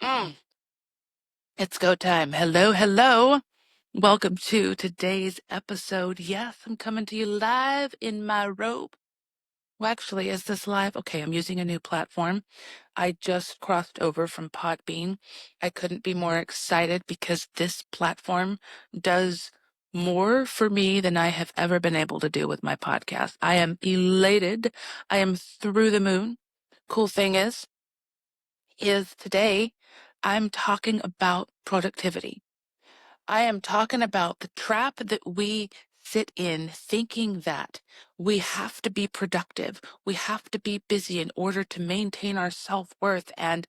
Mm, it's go time. Hello, hello. Welcome to today's episode. Yes, I'm coming to you live in my robe. Well, actually, is this live? Okay, I'm using a new platform. I just crossed over from Podbean. I couldn't be more excited because this platform does more for me than I have ever been able to do with my podcast. I am elated. I am through the moon. Cool thing is today I'm talking about productivity. I am talking about the trap that we sit in thinking that we have to be productive. We have to be busy in order to maintain our self-worth and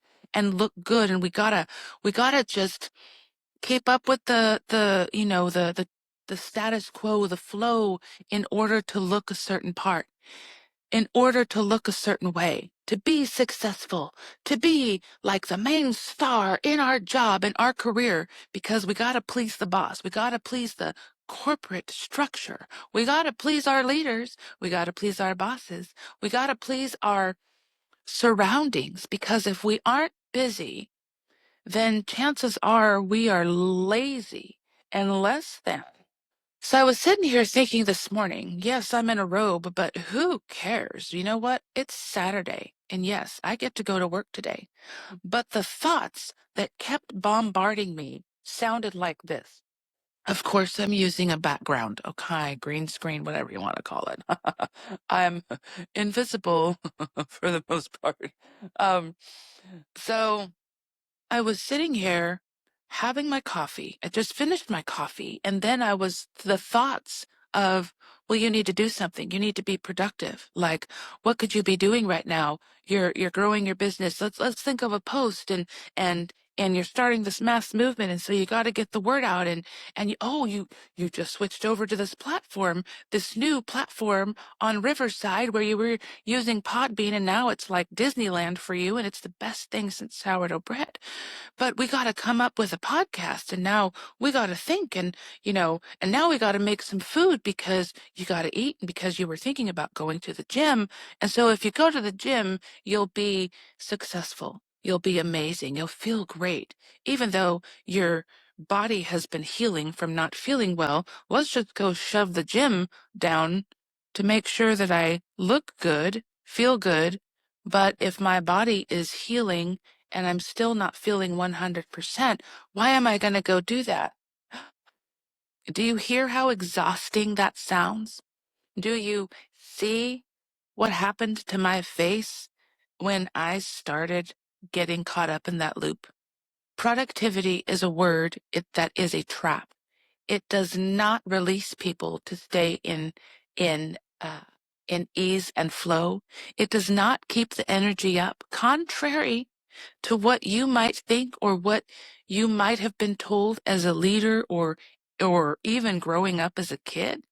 look good. And we gotta just keep up with the status quo, the flow in order to look a certain part, in order to look a certain way, to be successful, to be like the main star in our job, in our career, because we got to please the boss. We got to please the corporate structure. We got to please our leaders. We got to please our bosses. We got to please our surroundings, because if we aren't busy, then chances are we are lazy and less than. So I was sitting here thinking this morning, yes, I'm in a robe, but who cares? You know what? It's Saturday. And yes, I get to go to work today. But the thoughts that kept bombarding me sounded like this. Of course, I'm using a background. Okay, green screen, whatever you want to call it. I'm invisible for the most part. Um, so I was sitting here having my coffee. I just finished my coffee. And then the thoughts of, well, you need to do something. You need to be productive. Like, what could you be doing right now? You're growing your business. Let's think of a post and and you're starting this mass movement. And so you got to get the word out. You just switched over to this new platform on Riverside where you were using Podbean. And now it's like Disneyland for you. And it's the best thing since sourdough bread. But we got to come up with a podcast, and now we got to think, and now we got to make some food because you got to eat, and because you were thinking about going to the gym. And so if you go to the gym, you'll be successful. You'll be amazing. You'll feel great. Even though your body has been healing from not feeling well, let's just go shove the gym down to make sure that I look good, feel good. But if my body is healing and I'm still not feeling 100%, why am I going to go do that? Do you hear how exhausting that sounds? Do you see what happened to my face when I started getting caught up in that loop? Productivity is a word that is a trap. It does not release people to stay in uh, in ease and flow. It does not keep the energy up, contrary to what you might think or what you might have been told as a leader or even growing up as a kid.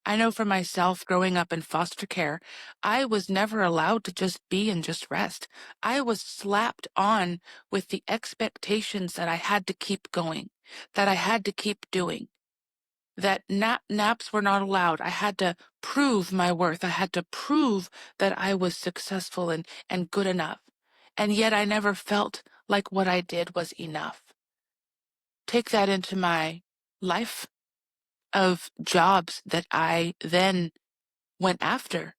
I know for myself, growing up in foster care, I was never allowed to just be and just rest. I was slapped on with the expectations that I had to keep going, that I had to keep doing, that naps were not allowed. I had to prove my worth. I had to prove that I was successful and good enough. And yet I never felt like what I did was enough. Take that into my life of jobs that I then went after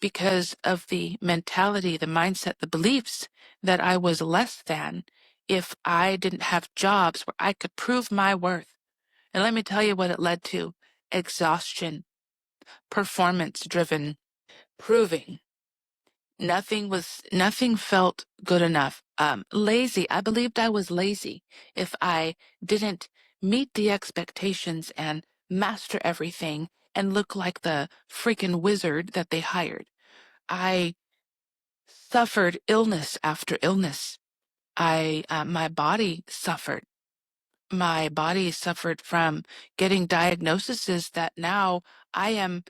because of the mentality, the mindset, the beliefs that I was less than if I didn't have jobs where I could prove my worth. And let me tell you what it led to: exhaustion, performance driven, proving. Nothing felt good enough. Lazy. I believed I was lazy if I didn't meet the expectations and master everything and look like the freaking wizard that they hired. I suffered illness after illness. My body suffered. My body suffered from getting diagnoses that now I am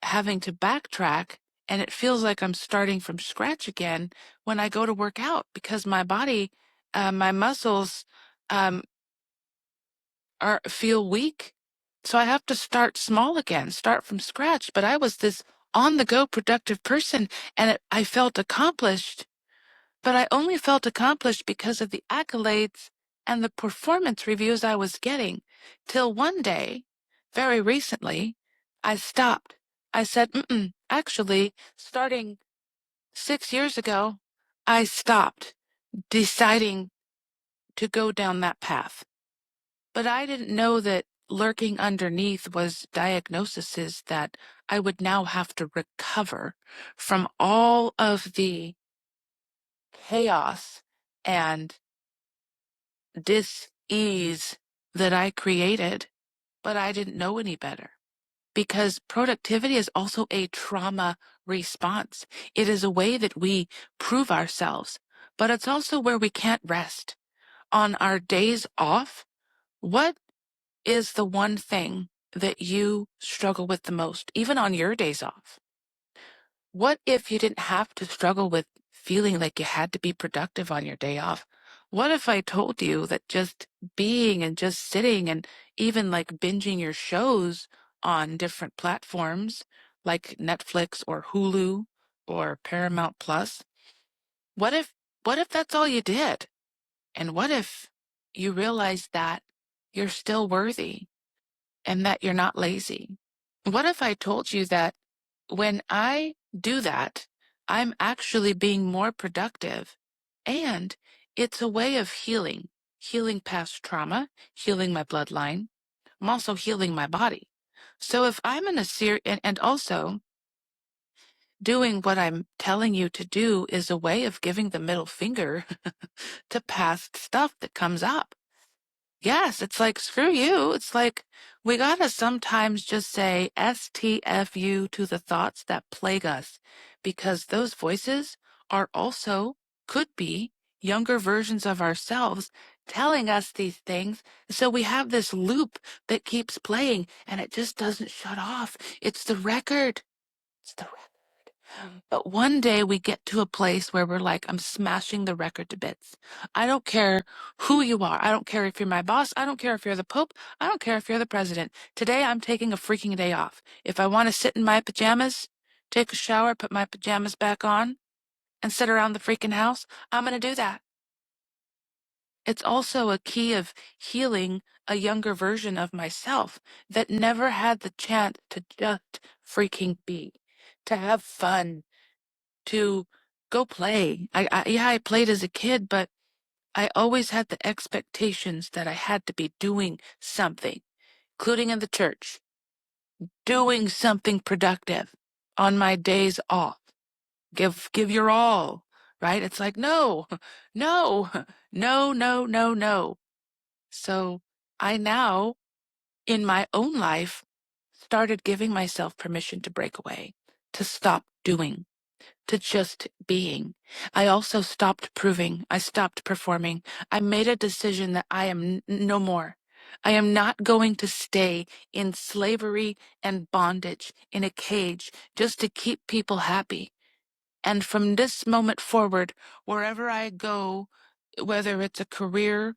having to backtrack, and it feels like I'm starting from scratch again when I go to work out because my body, my muscles, um, feel weak. So I have to start small again, start from scratch. But I was this on the go productive person, and I felt accomplished. but I only felt accomplished because of the accolades and the performance reviews I was getting, till one day, very recently, I stopped. I said, actually, starting 6 years ago, I stopped deciding to go down that path. But I didn't know that lurking underneath was diagnoses that I would now have to recover from all of the chaos and dis-ease that I created, but I didn't know any better. Because productivity is also a trauma response. It is a way that we prove ourselves, but it's also where we can't rest. On our days off, what is the one thing that you struggle with the most, even on your days off? What if you didn't have to struggle with feeling like you had to be productive on your day off? What if I told you that just being and just sitting and even like binging your shows on different platforms like Netflix or Hulu or Paramount Plus, what if that's all you did? And what if you realized that you're still worthy and that you're not lazy? What if I told you that when I do that, I'm actually being more productive, and it's a way of healing past trauma, healing my bloodline. I'm also healing my body. So if I'm in a and also doing what I'm telling you to do is a way of giving the middle finger to past stuff that comes up. Yes, it's like, screw you. It's like, we gotta sometimes just say STFU to the thoughts that plague us, because those voices are also, could be, younger versions of ourselves telling us these things. So we have this loop that keeps playing and it just doesn't shut off. It's the record. It's the record. But one day we get to a place where we're like, I'm smashing the record to bits. I don't care who you are. I don't care if you're my boss. I don't care if you're the Pope. I don't care if you're the president. Today I'm taking a freaking day off. If I want to sit in my pajamas, take a shower, put my pajamas back on, and sit around the freaking house, I'm going to do that. It's also a key of healing a younger version of myself that never had the chance to just freaking be, to have fun, to go play. Yeah, I played as a kid, but I always had the expectations that I had to be doing something, including in the church, doing something productive on my days off. Give your all, right? It's like, no, no, no, no, no, no. So I now, in my own life, started giving myself permission to break away, to stop doing, to just being. I also stopped proving. I stopped performing. I made a decision that I am no more. I am not going to stay in slavery and bondage in a cage just to keep people happy. And from this moment forward, wherever I go, whether it's a career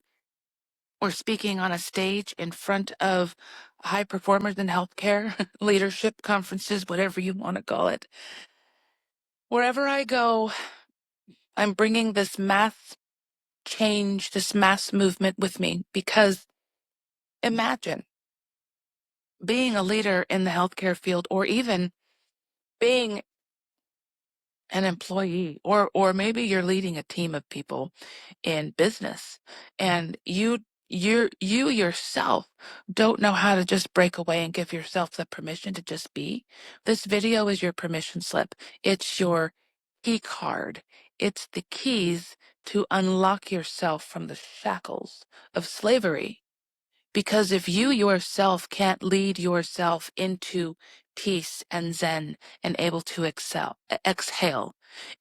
or speaking on a stage in front of high performers in healthcare, leadership conferences, whatever you want to call it, wherever I go, I'm bringing this mass change, this mass movement with me, because imagine being a leader in the healthcare field, or even being an employee, or maybe you're leading a team of people in business, and you yourself don't know how to just break away and give yourself the permission to just be. This video is your permission slip. It's your key card. It's the keys to unlock yourself from the shackles of slavery. Because if you yourself can't lead yourself into peace and zen and able to exhale,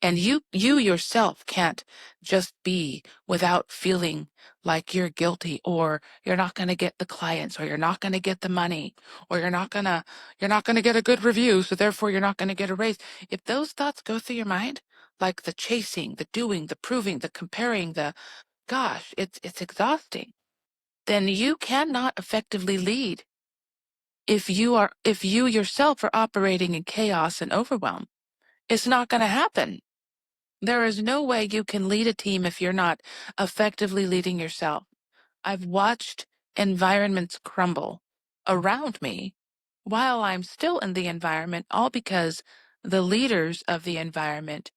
and you yourself can't just be without feeling like you're guilty, or you're not going to get the clients, or you're not going to get the money, or you're not going to get a good review, so therefore you're not going to get a raise. If those thoughts go through your mind, like the chasing, the doing, the proving, the comparing, the gosh, it's exhausting. Then you cannot effectively lead if you yourself are operating in chaos and overwhelm. It's not going to happen. There is no way you can lead a team if you're not effectively leading yourself. I've watched environments crumble around me while I'm still in the environment, all because the leaders of the environment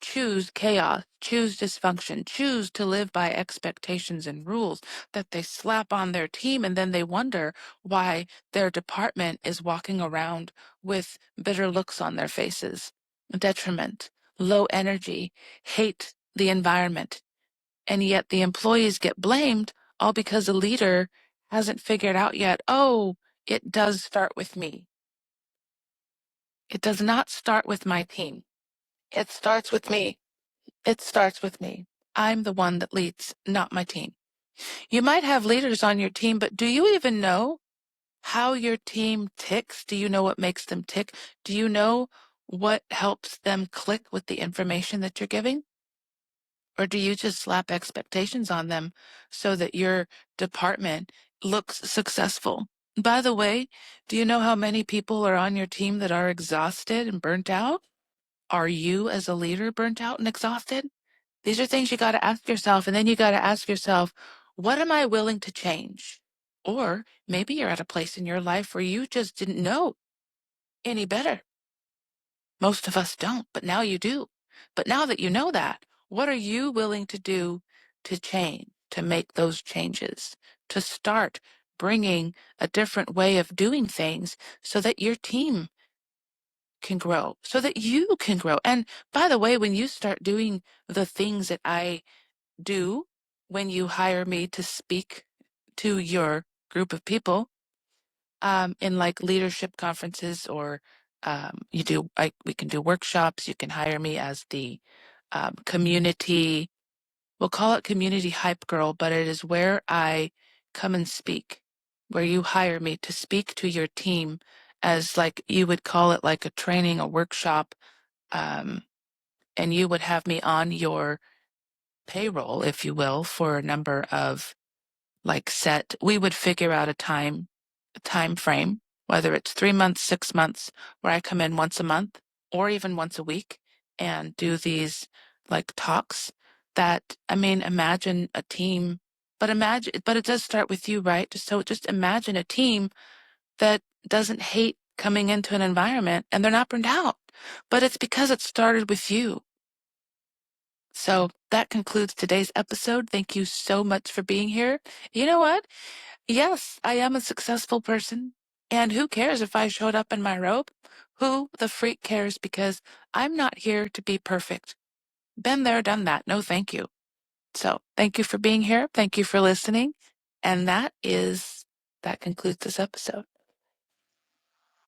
choose chaos, choose dysfunction, choose to live by expectations and rules that they slap on their team, and then they wonder why their department is walking around with bitter looks on their faces, detriment, low energy, hate the environment. And yet the employees get blamed all because the leader hasn't figured out yet, oh, it does start with me. It does not start with my team. It starts with me. It starts with me. I'm the one that leads, not my team. You might have leaders on your team, but do you even know how your team ticks? Do you know what makes them tick? Do you know what helps them click with the information that you're giving? Or do you just slap expectations on them so that your department looks successful? By the way, do you know how many people are on your team that are exhausted and burnt out? Are you, as a leader, burnt out and exhausted? These are things you got to ask yourself, and then you got to ask yourself, what am I willing to change? Or maybe you're at a place in your life where you just didn't know any better. Most of us don't, but now you do. But now that you know that, what are you willing to do to change, to make those changes, to start bringing a different way of doing things so that your team can grow, so that you can grow? And by the way, when you start doing the things that I do when you hire me to speak to your group of people, in like leadership conferences, or we can do workshops. You can hire me as the community, we'll call it community hype girl, but it is where I come and speak, where you hire me to speak to your team as, like, you would call it like a training, a workshop, um, and you would have me on your payroll, if you will, for a number of, like, we would figure out a time frame, whether it's 3 months, 6 months, where I come in once a month or even once a week and do these, like, talks that, I mean, imagine a team, but it does start with you, right? Just imagine a team that doesn't hate coming into an environment and they're not burned out, but it's because it started with you. So that concludes today's episode. Thank you so much for being here. You know what? Yes, I am a successful person. And who cares if I showed up in my robe? Who the freak cares? Because I'm not here to be perfect. Been there, done that. No, thank you. So thank you for being here. Thank you for listening. And that concludes this episode.